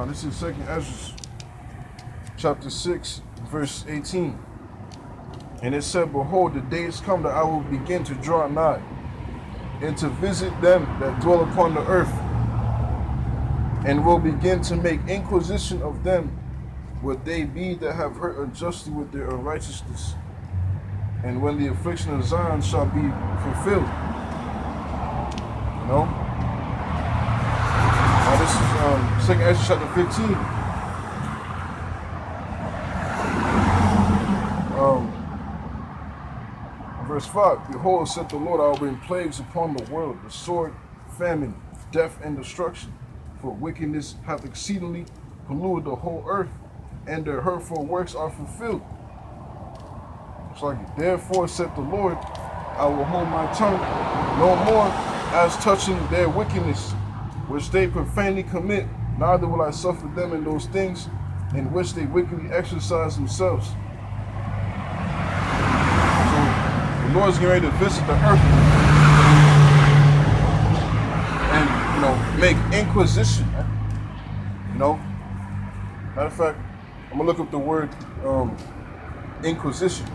This is 2nd Ezra, chapter 6, verse 18. And it said, Behold, the days come that I will begin to draw nigh, and to visit them that dwell upon the earth, and will begin to make inquisition of them what they be that have hurt unjustly with their unrighteousness, and when the affliction of Zion shall be fulfilled. Now this is 2nd Ezra chapter 15. Verse 5, Behold, said the Lord, I will bring plagues upon the world, the sword, famine, death, and destruction. For wickedness hath exceedingly polluted the whole earth, and their hurtful works are fulfilled. It's like, therefore, said the Lord, I will hold my tongue no more as touching their wickedness, which they profanely commit, neither will I suffer them in those things in which they wickedly exercise themselves. The Lord's getting ready to visit the earth and, make inquisition. Matter of fact, I'm gonna look up the word inquisition.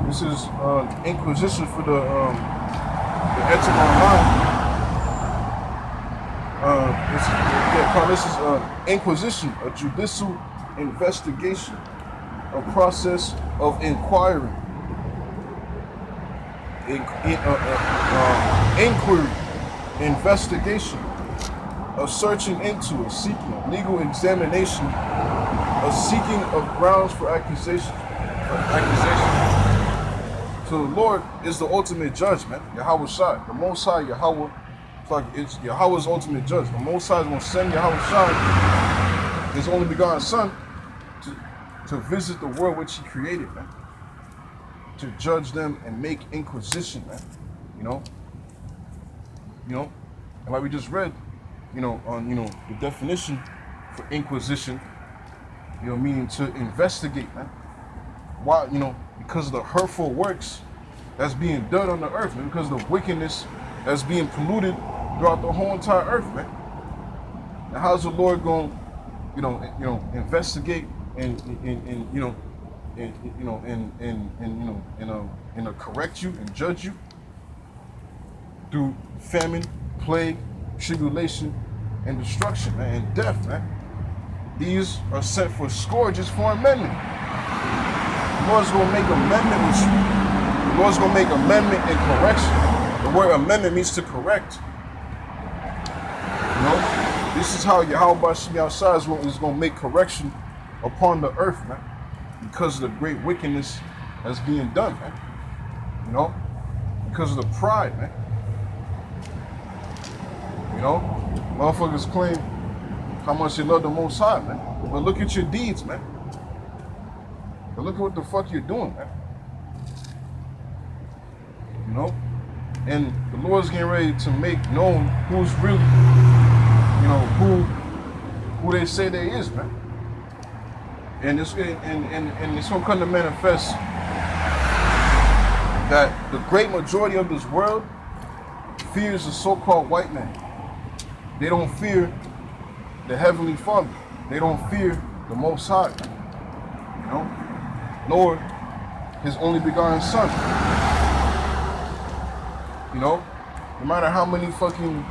This is inquisition for the etymology. This is inquisition, a judicial investigation, a process of inquiring, inquiry, investigation, a searching into, a seeking, legal examination, a seeking of grounds for accusation. So the Lord is the ultimate judge, man. Yahawah Shai, the Most High Yahawah. It's Yahawah's ultimate judge. The Most High is going to send Yahawah Shai, his only begotten Son, to visit the world which he created, man. To judge them and make inquisition, man. And like we just read, on the definition for inquisition, meaning to investigate, man. Why, because of the hurtful works that's being done on the earth, man, because of the wickedness that's being polluted throughout the whole entire earth, man. Now, how's the Lord going, investigate and correct you and judge you through famine, plague, tribulation, and destruction, man, and death, man. These are set for scourges for amendment. The Lord's going to make amendment with you. The Lord's going to make amendment and correction. The word amendment means to correct. This is how Yahawah is going to make correction upon the earth, man, because of the great wickedness that's being done, man. Because of the pride, man. Motherfuckers claim how much they love the Most High, man. But look at your deeds, man. But look at what the fuck you're doing, man. And the Lord's getting ready to make known who's really, who they say they is, man. And it's gonna come to manifest that the great majority of this world fears the so-called white man. They don't fear the Heavenly Father. They don't fear the Most High, nor his only begotten Son. No matter how many fucking,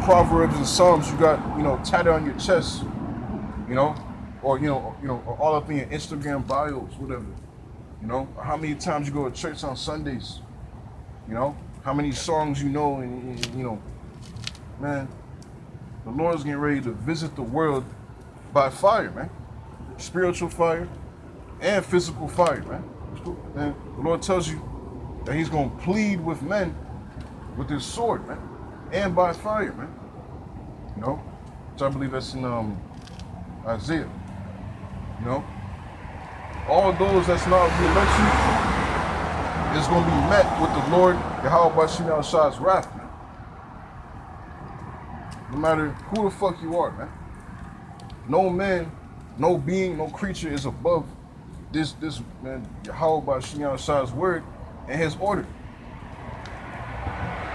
proverbs and psalms you got, tatted on your chest, or all up in your Instagram bios, whatever, or how many times you go to church on Sundays, how many songs and man, the Lord's getting ready to visit the world by fire, man. Spiritual fire and physical fire, man. And the Lord tells you that he's going to plead with men with his sword, man, and by fire, man. Which I believe that's in Isaiah. All those that's not the election is going to be met with the Lord Yahawah Shai's wrath, man. No matter who the fuck you are, man. No man, no being, no creature is above this man, Yahawah Shai's word and his order.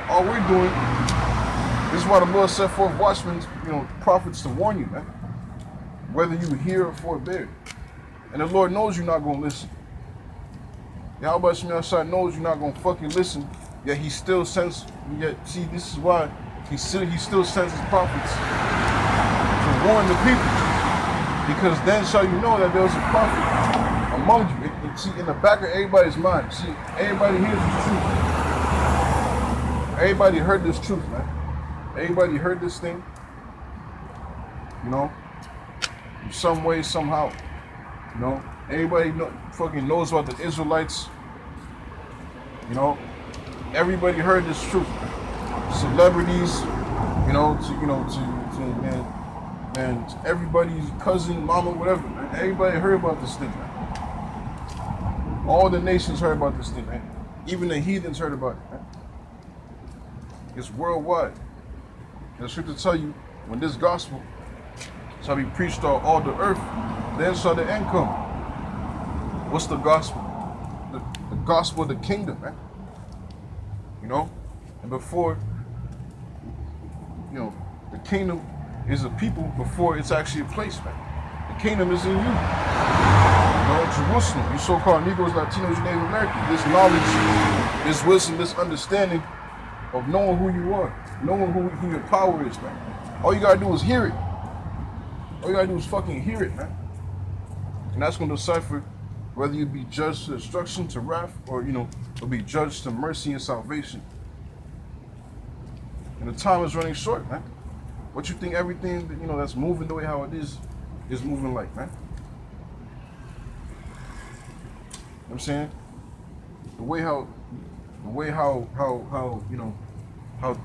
All we're doing, this is why the Lord set forth watchmen, prophets to warn you, man. Whether you hear or forbear. And the Lord knows you're not going to listen. Yahawah Shem outside knows you're not going to fucking listen, yet he still sends, see, this is why he still sends his prophets to warn the people. Because then shall you know that there was a prophet among you. See, in the back of everybody's mind, see, everybody hears this truth. Everybody heard this truth, man. Everybody heard this thing, in some way, somehow. Everybody fucking knows about the Israelites. Everybody heard this truth. Celebrities, man, everybody's cousin, mama, whatever, man. Everybody heard about this thing, man. All the nations heard about this thing, man. Even the heathens heard about it, man. It's worldwide. And the scripture tell you, when this gospel shall be preached on all the earth, then shall the end come. What's the gospel? The gospel of the kingdom, man. And before, the kingdom is a people before it's actually a place, man. The kingdom is in you. Jerusalem, you so-called Negroes, Latinos, you Native Americans. This knowledge, this wisdom, this understanding of knowing who you are, knowing who your power is, man. All you gotta do is hear it. All you gotta do is fucking hear it, man. And that's gonna decipher whether you be judged to destruction, to wrath, or or be judged to mercy and salvation. And the time is running short, man. What you think everything that's moving the way how it is moving like, man? You know what I'm saying? The way how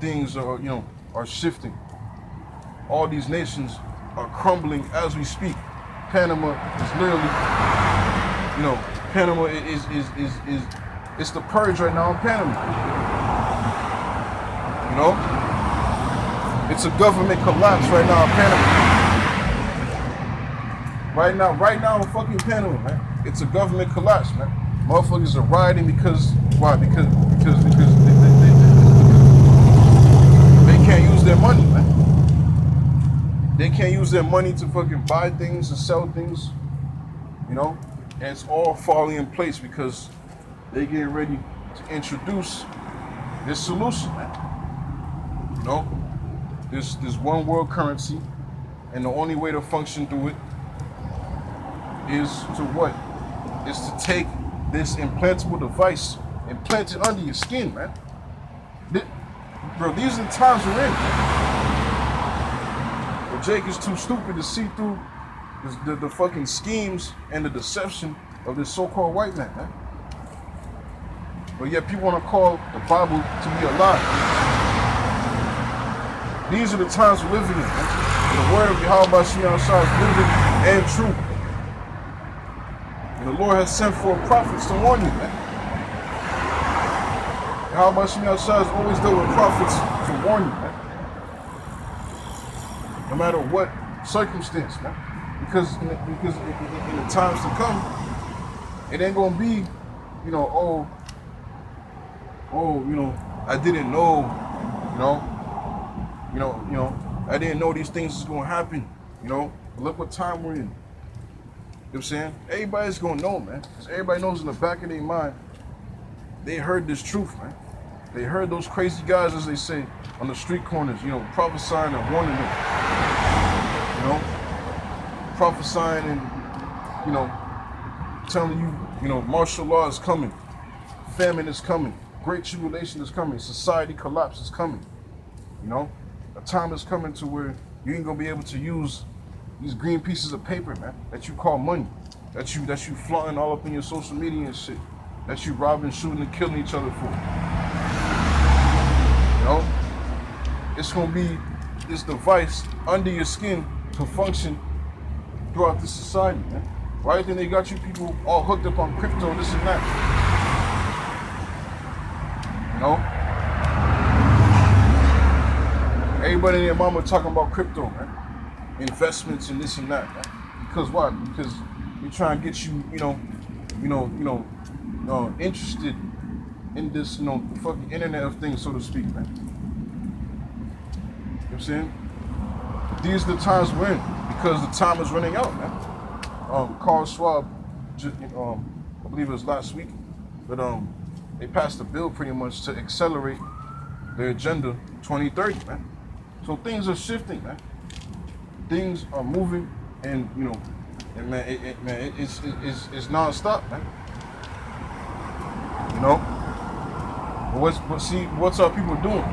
things are shifting. All these nations are crumbling as we speak. Panama is literally, Panama is it's the purge right now in Panama. It's a government collapse right now in Panama. Right now in fucking Panama, man. It's a government collapse, man. Motherfuckers are rioting because why? Because they can't use their money, man. They can't use their money to fucking buy things and sell things, and it's all falling in place because they getting ready to introduce this solution, man. This one world currency, and the only way to function through it is to what? Is to take this implantable device and plant it under your skin, man. Bro, these are the times we're in. But Jake is too stupid to see through the fucking schemes and the deception of this so-called white man, man. But yet people want to call the Bible to be a lie. These are the times we're living in, man. The word of Yahawah Shem outside is living and true. And the Lord has sent forth prophets to warn you, man. Yahawah Shem outside is always there with prophets to warn you, man. No matter what circumstance, man. Because in the times to come, it ain't gonna be, I didn't know, I didn't know these things was gonna happen, Look what time we're in. You know what I'm saying? Everybody's gonna know, man. Because everybody knows in the back of their mind, they heard this truth, man. They heard those crazy guys, as they say, on the street corners, prophesying and warning them. Prophesying and, telling you, martial law is coming. Famine is coming. Great tribulation is coming. Society collapse is coming. A time is coming to where you ain't gonna be able to use these green pieces of paper, man, that you call money, that you flaunting all up in your social media and shit, that you robbing, shooting, and killing each other for. It's gonna be this device under your skin to function throughout the society, man. Why do you think they got you people all hooked up on crypto, this and that? Everybody and their mama talking about crypto, man. Investments and this and that, man. Because why? Because we trying to get you, interested in this, the fucking internet of things, so to speak, man. You know what I'm saying? These are the times we're in because the time is running out, man. Carl Schwab, I believe it was last week, but they passed a bill pretty much to accelerate their agenda 2030, man. So things are shifting, man. Things are moving, and and man, it's nonstop, man. You know. What's our people doing?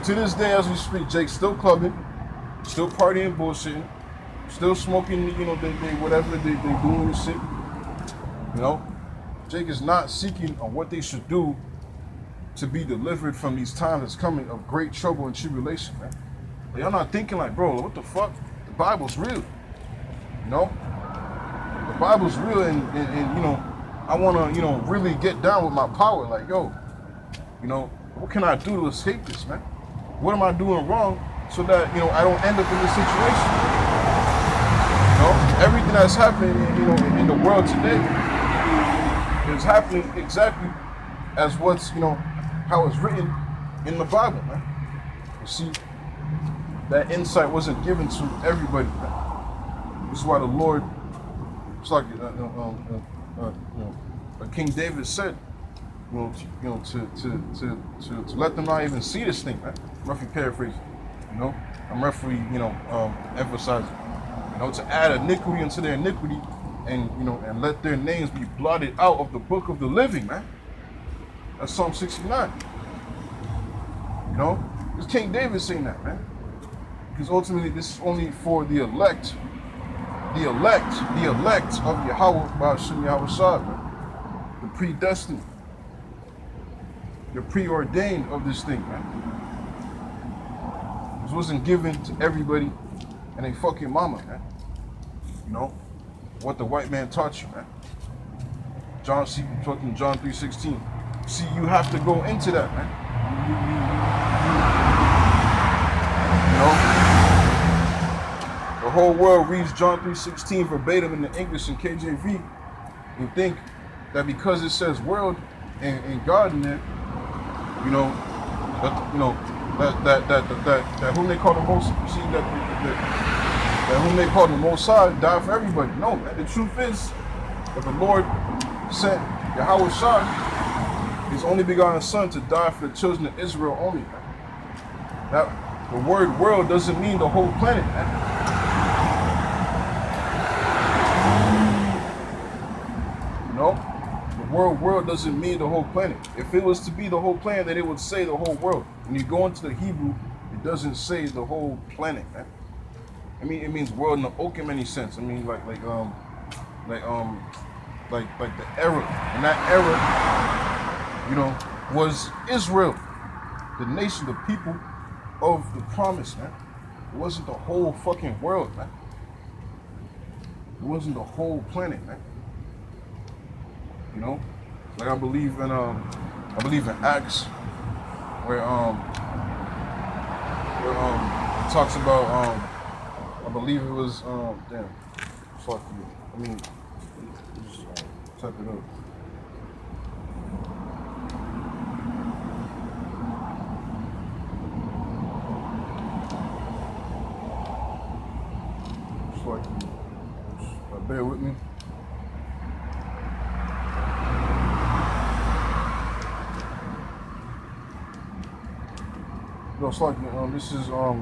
To this day, as we speak, Jake's still clubbing, still partying, bullshitting, still smoking, they whatever they doing and shit. Jake is not seeking on what they should do to be delivered from these times that's coming of great trouble and tribulation, man. But y'all not thinking like, bro, what the fuck? The Bible's real. The Bible's real, and I want to, really get down with my power. Like, yo, what can I do to escape this, man? What am I doing wrong so that, I don't end up in this situation? Everything that's happening, in the world today is happening exactly as what's, how it's written in the Bible, man. You see, that insight wasn't given to everybody, man. This is why the Lord, it's like, King David said, to let them not even see this thing, man. Roughly paraphrasing, I'm roughly, emphasizing, to add iniquity into their iniquity, and and let their names be blotted out of the book of the living, man. That's Psalm 69. It's King David saying that, man. Because ultimately, this is only for the elect of Yahawah, Ba'ashim Yahawah, man. The predestined, the preordained of this thing, man. This wasn't given to everybody and a fucking mama, man. What the white man taught you, man. John 3:16. See, you have to go into that, man. The whole world reads John 3:16 verbatim in the English and KJV. You think that because it says world and God in there, that whom they call the most, see that whom they call the Most High died for everybody. No, man. The truth is that the Lord sent Yahawah Shah, His only begotten Son, to die for the children of Israel only, man. That the word world doesn't mean the whole planet, man. The word world doesn't mean the whole planet. If it was to be the whole planet, then it would say the whole world. When you go into the Hebrew, it doesn't say the whole planet, man. I mean, it means world in the Okamani sense. I mean, like the era, and that era, was Israel, the nation, the people of the promise, man. It wasn't the whole fucking world, man. It wasn't the whole planet, man. Like I believe in Acts, where it talks about I believe it was fuck you. I mean, just type it up. Just like you. Bear with me. It's like this is Luke,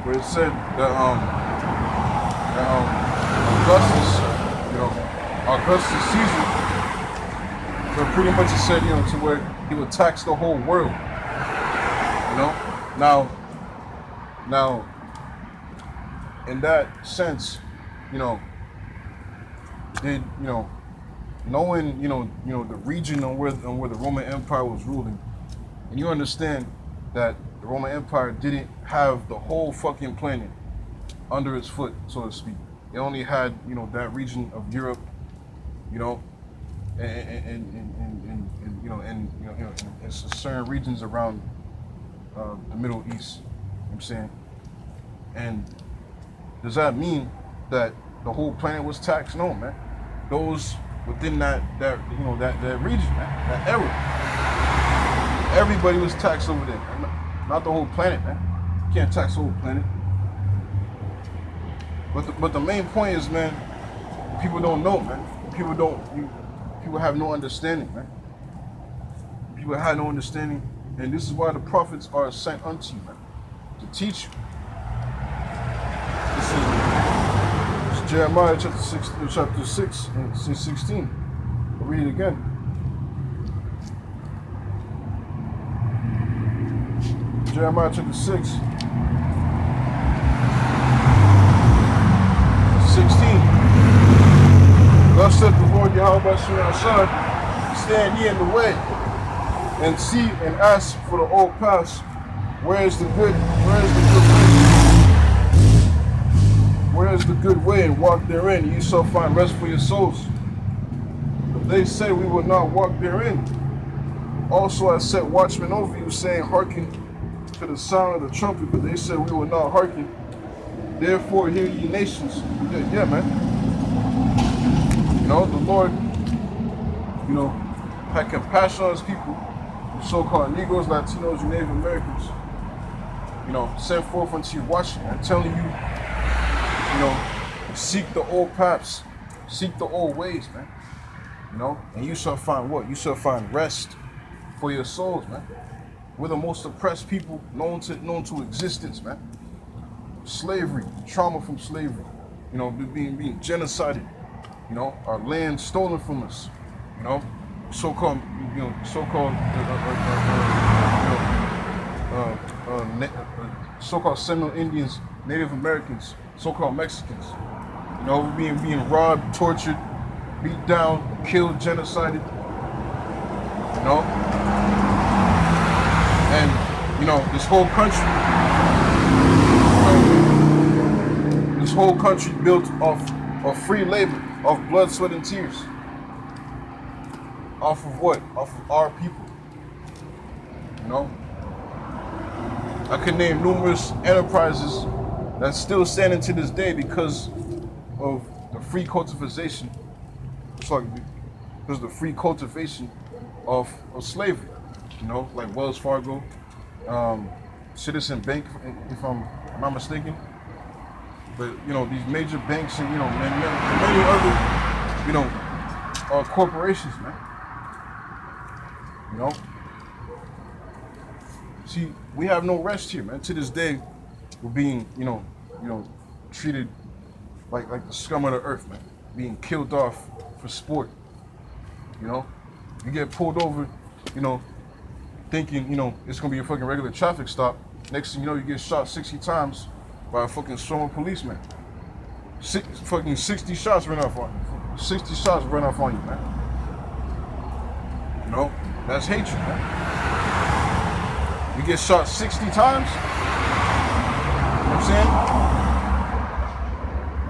where it said that Augustus Caesar, but pretty much it said to where he would tax the whole world. Now in that sense, did knowing the region on where the Roman Empire was ruling, and you understand that the Roman Empire didn't have the whole fucking planet under its foot, so to speak. It only had that region of Europe, and certain regions around the Middle East. You know what I'm saying, and does that mean that the whole planet was taxed. No, man. Those within that region, man, that era. Everybody was taxed over there, man. Not the whole planet, man. You can't tax the whole planet. But the main point is, man, people don't know, man. People have no understanding, man. People have no understanding, and this is why the prophets are sent unto you, man, to teach you. This is Jeremiah chapter 6 and 16. I'll read it again. Jeremiah chapter 6, 16. Thus said the Lord Yahawah, stand ye in the way, and see and ask for the old paths. Where is the good way, and walk therein, ye shall find rest for your souls. But they say, we will not walk therein. Also I set watchmen over you, saying, hearken to the sound of the trumpet, but they said, we will not hearken. Therefore hear ye nations. Yeah, man. The Lord, had compassion on his people, the so-called Negroes, Latinos, and Native Americans. Sent forth unto you, watching and telling you, seek the old paths, seek the old ways, man. And you shall find what? You shall find rest for your souls, man. We're the most oppressed people known to existence, man. Slavery, trauma from slavery, being genocided, our land stolen from us, so-called Seminole Indians, Native Americans, so-called Mexicans, being robbed, tortured, beat down, killed, genocided, and this whole country built of free labor, of blood, sweat, and tears. Off of what? Off of our people. I can name numerous enterprises that's still standing to this day because of the free cultivation. Because the free cultivation of slavery. Like Wells Fargo, Citizen Bank, if I'm not mistaken. But these major banks and many other corporations, man. See, we have no rest here, man. To this day, we're being treated like the scum of the earth, man. Being killed off for sport. You get pulled over, thinking it's gonna be a fucking regular traffic stop. Next thing you know, you get shot 60 times by a fucking swarm of policemen. 60 shots run off on you. 60 shots run off on you, man. That's hatred, man. You get shot 60 times. You know what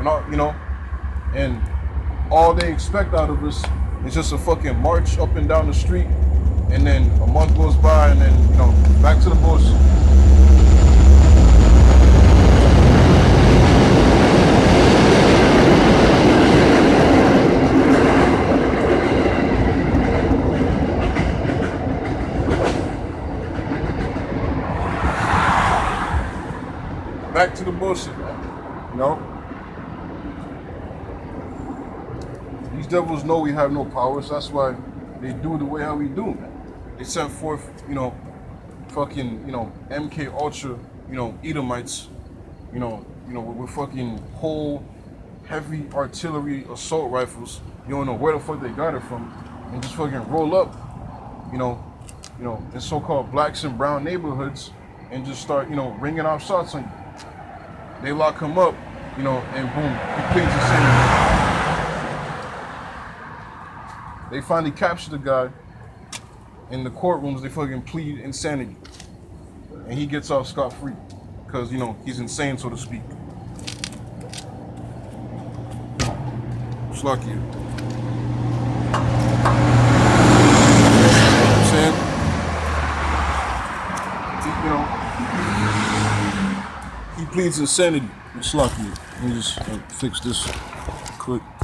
I'm saying? And all they expect out of us is just a fucking march up and down the street, and then a month goes by, and then back to the bullshit. Back to the bullshit, man. These devils know we have no power, so that's why they do the way how we do, man. They sent forth, fucking, MK Ultra, Edomites, with fucking whole heavy artillery assault rifles. You don't know where the fuck they got it from, and just fucking roll up, in so-called blacks and brown neighborhoods, and just start, ringing off shots on you. They lock him up, and boom, he pleads insanity. They finally capture the guy. In the courtrooms, they fucking plead insanity. And he gets off scot-free. Because, he's insane, so to speak. It's lucky. You know what I'm saying? He pleads insanity. It's lucky. Let me just fix this. quick.